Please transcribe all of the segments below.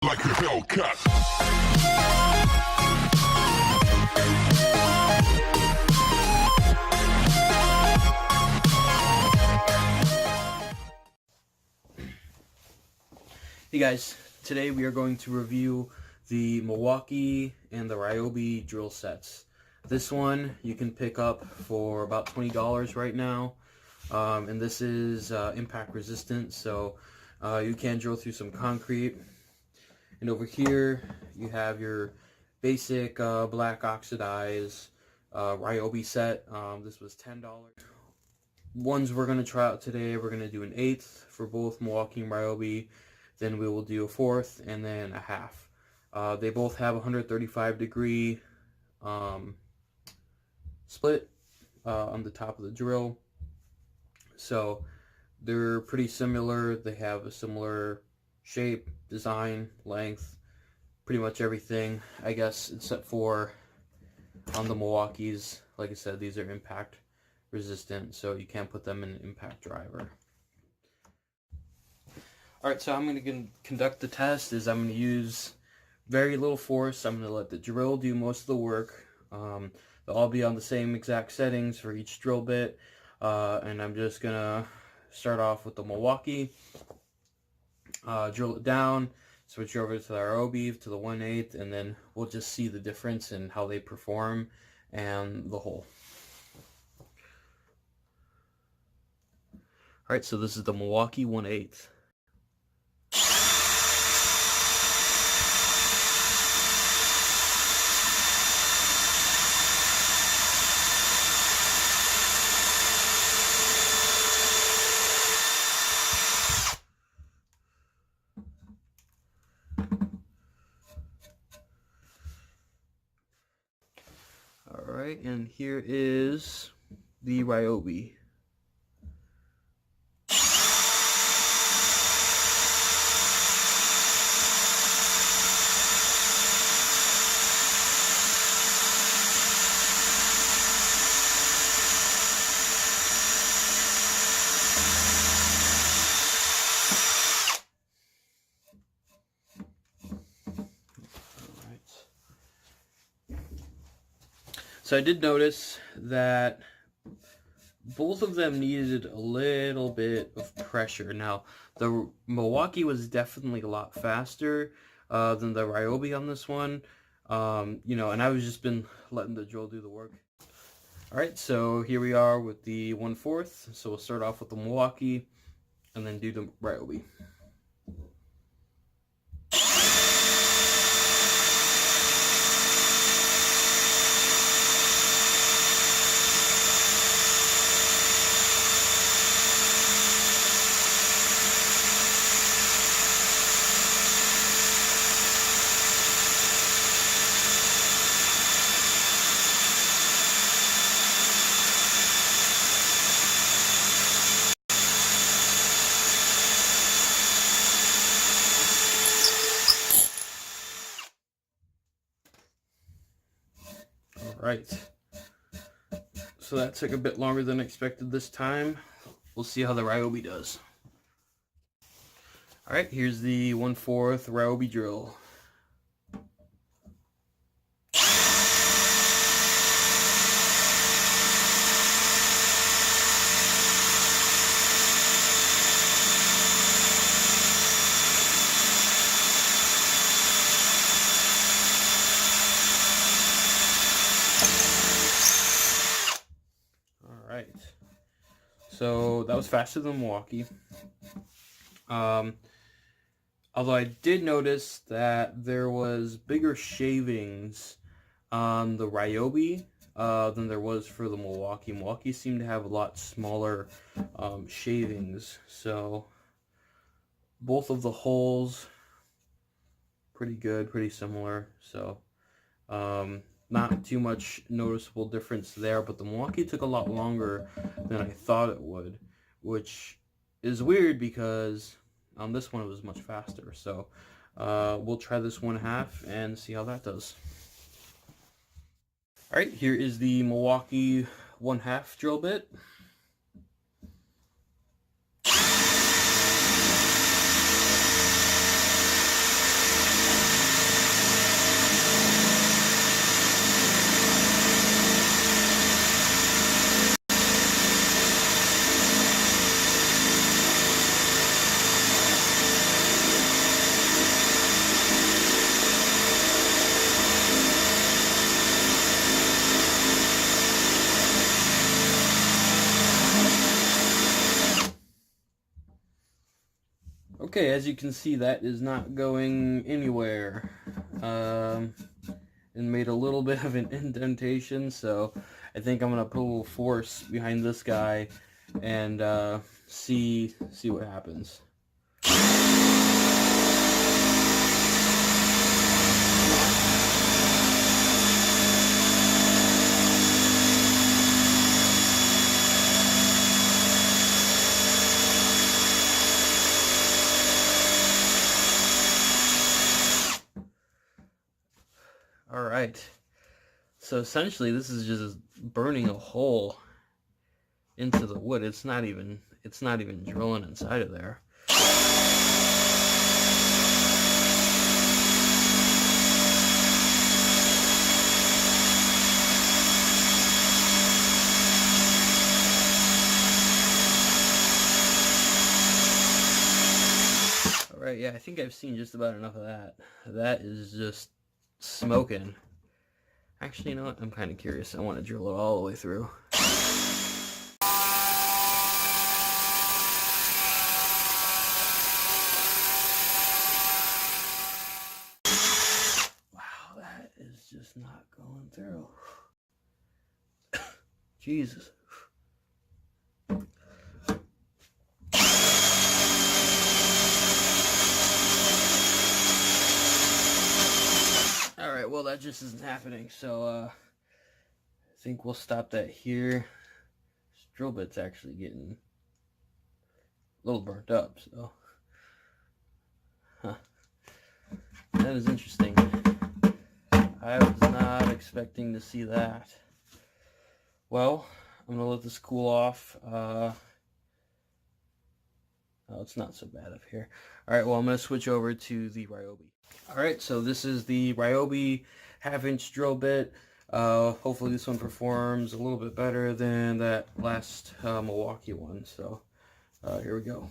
Like a Hellcat. Hey guys, today we are going to review the Milwaukee and the Ryobi drill sets. This one you can pick up for about $20 right now, and this is impact resistant, so you can drill through some concrete. And over here you have your basic black oxidized Ryobi set. This was $10. Ones we're going to try out today, we're going to do an 1/8 for both Milwaukee and Ryobi. Then we will do a 1/4 and then a 1/2. They both have 135-degree split on the top of the drill. So they're pretty similar. They have a similar shape, design, length, pretty much everything, I guess, except for on the Milwaukees. Like I said, these are impact resistant, so you can't put them in an impact driver. Alright, so I'm going to conduct the test is I'm going to use very little force. I'm going to let the drill do most of the work. They'll all be on the same exact settings for each drill bit. And I'm just going to start off with the Milwaukee. Drill it down, switch over to the Ryobi, to the 1/8, and then we'll just see the difference in how they perform and the hole. Alright, so this is the Milwaukee 1/8. Alright, and here is the Ryobi. So I did notice that both of them needed a little bit of pressure. Now, the Milwaukee was definitely a lot faster than the Ryobi on this one. You know, and I've just been letting the drill do the work. Alright, so here we are with the 1/4. So we'll start off with the Milwaukee and then do the Ryobi. Right, so that took a bit longer than expected this time. We'll see how the Ryobi does. Alright, here's the 1/4 Ryobi drill. Alright, so that was faster than Milwaukee. Although I did notice that there was bigger shavings on the Ryobi than there was for the Milwaukee. Milwaukee seemed to have a lot smaller shavings, so both of the holes pretty good, pretty similar. So not too much noticeable difference there, but the Milwaukee took a lot longer than I thought it would, which is weird because on this one it was much faster. So we'll try this 1/2 and see how that does. Alright, here is the Milwaukee 1/2 drill bit. Okay, as you can see, that is not going anywhere. And made a little bit of an indentation, so I think I'm gonna put a little force behind this guy and see what happens. All right, so essentially this is just burning a hole into the wood. It's not even drilling inside of there. All right, yeah, I think I've seen just about enough of that. That is just smoking. Actually, you know what? I'm kind of curious. I want to drill it all the way through. Wow, that is just not going through. Jesus. Alright, well that just isn't happening, so I think we'll stop that here. This drill bit's actually getting a little burnt up, so that is interesting. I was not expecting to see that. Well, I'm gonna let this cool off. Oh, it's not so bad up here. Alright, well I'm gonna switch over to the Ryobi. Alright, so this is the Ryobi 1/2-inch drill bit. Hopefully this one performs a little bit better than that last Milwaukee one. So here we go.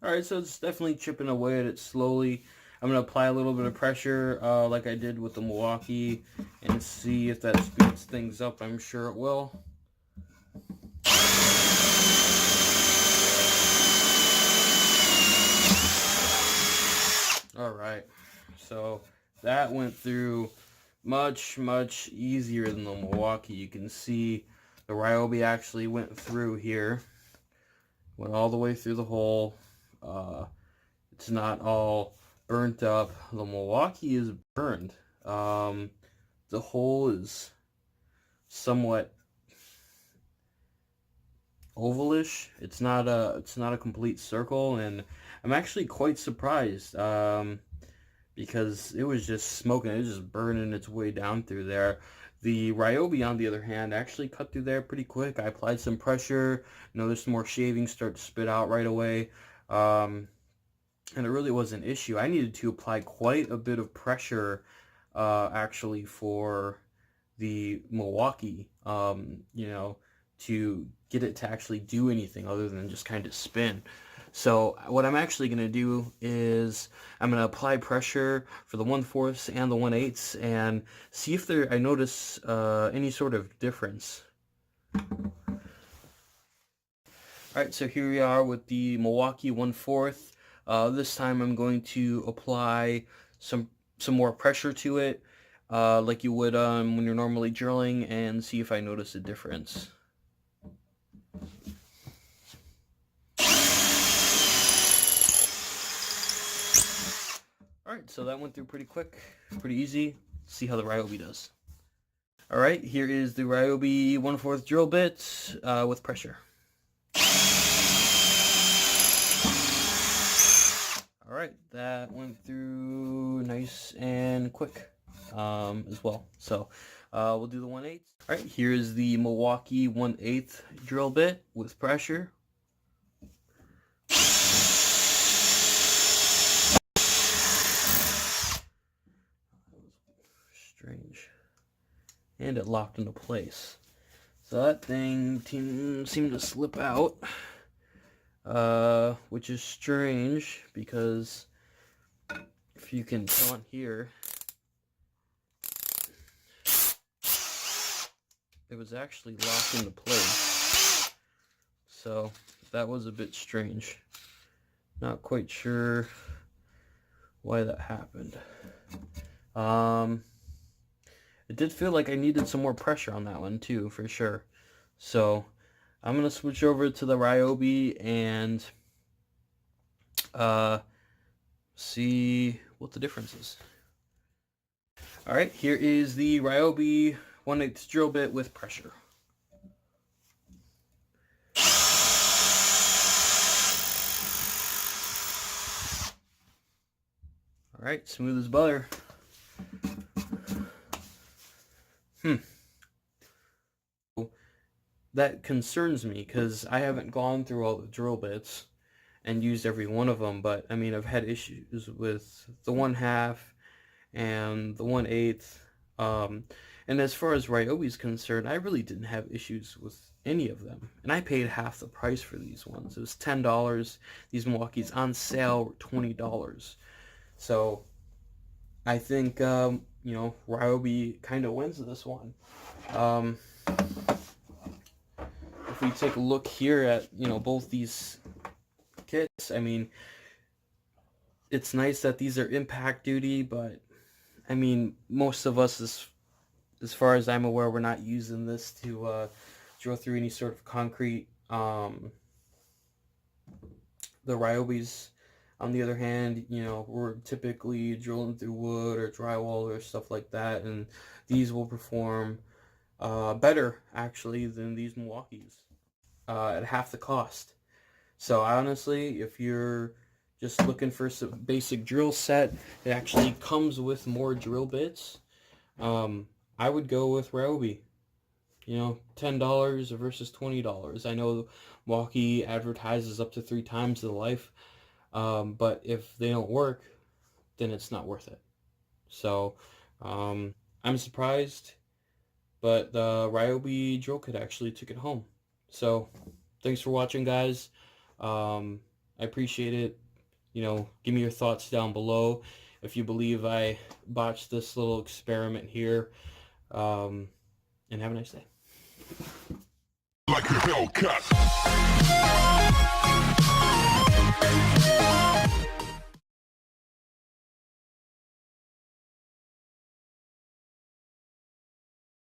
Alright, so it's definitely chipping away at it slowly. I'm going to apply a little bit of pressure like I did with the Milwaukee and see if that speeds things up. I'm sure it will. Alright, so that went through much easier than the Milwaukee. You can see the Ryobi actually went through here. Went all the way through the hole. It's not all burnt up. The Milwaukee is burned. The hole is somewhat ovalish. It's not a complete circle, and I'm actually quite surprised because it was just smoking. It was just burning its way down through there. The Ryobi, on the other hand, actually cut through there pretty quick. I applied some pressure. Noticed some more shavings start to spit out right away. And it really was an issue. I needed to apply quite a bit of pressure actually for the Milwaukee, you know, to get it to actually do anything other than just kind of spin. So what I'm actually going to do is I'm going to apply pressure for the 1/4 and the 1/8 and see if I notice any sort of difference. Alright, so here we are with the Milwaukee 1/4. This time I'm going to apply some more pressure to it, like you would when you're normally drilling, and see if I notice a difference. Alright, so that went through pretty quick, pretty easy. Let's see how the Ryobi does. Alright, here is the Ryobi 1/4 drill bit with pressure. Alright, that went through nice and quick as well. So we'll do the 1/8. Alright, here's the Milwaukee 1/8 drill bit with pressure. Strange. And it locked into place. So that thing seemed to slip out. which is strange because if you can tell on here, it was actually locked into place. So that was a bit strange. Not quite sure why that happened. It did feel like I needed some more pressure on that one too, for sure. So I'm gonna switch over to the Ryobi and see what the difference is. Alright, here is the Ryobi 1/8 drill bit with pressure. Alright, smooth as butter. That concerns me because I haven't gone through all the drill bits and used every one of them, but I mean, I've had issues with the 1/2 and the 1/8. And as far as Ryobi's concerned, I really didn't have issues with any of them. And I paid half the price for these ones. It was $10. These Milwaukee's on sale were $20. So I think, you know, Ryobi kind of wins this one. If we take a look here at, you know, both these kits, I mean, it's nice that these are impact duty, but I mean, most of us, as far as I'm aware, we're not using this to drill through any sort of concrete. The Ryobis, on the other hand, you know, we're typically drilling through wood or drywall or stuff like that, and these will perform better, actually, than these Milwaukee's at half the cost. So honestly, if you're just looking for some basic drill set, it actually comes with more drill bits. I would go with Ryobi. You know, $10 versus $20. I know Milwaukee advertises up to 3 times the life, but if they don't work, then it's not worth it. So I'm surprised, but the Ryobi drill kit actually took it home. So thanks for watching, guys. I appreciate it. You know, give me your thoughts down below if you believe I botched this little experiment here. And have a nice day. Like a Hellcat.